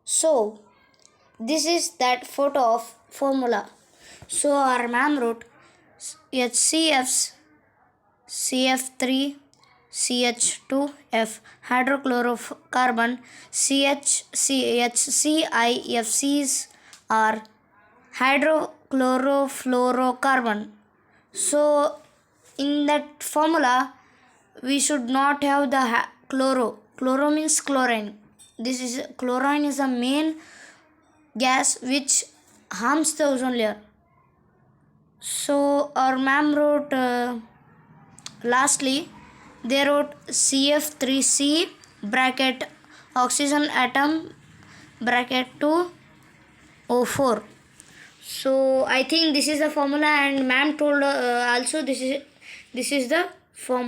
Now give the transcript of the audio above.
So, this is that photo of formula. So, our ma'am wrote HCFs CF3 CH2F hydrochlorocarbon CHCIFCs are hydrochlorofluorocarbon. So, in that formula, we should not have the chloro. Chloro means chlorine. This is chlorine is the main gas which harms the ozone layer. So our ma'am wrote lastly they wrote CF3C bracket oxygen atom bracket 2 O4. So I think this is the formula, and ma'am told also this is the formula.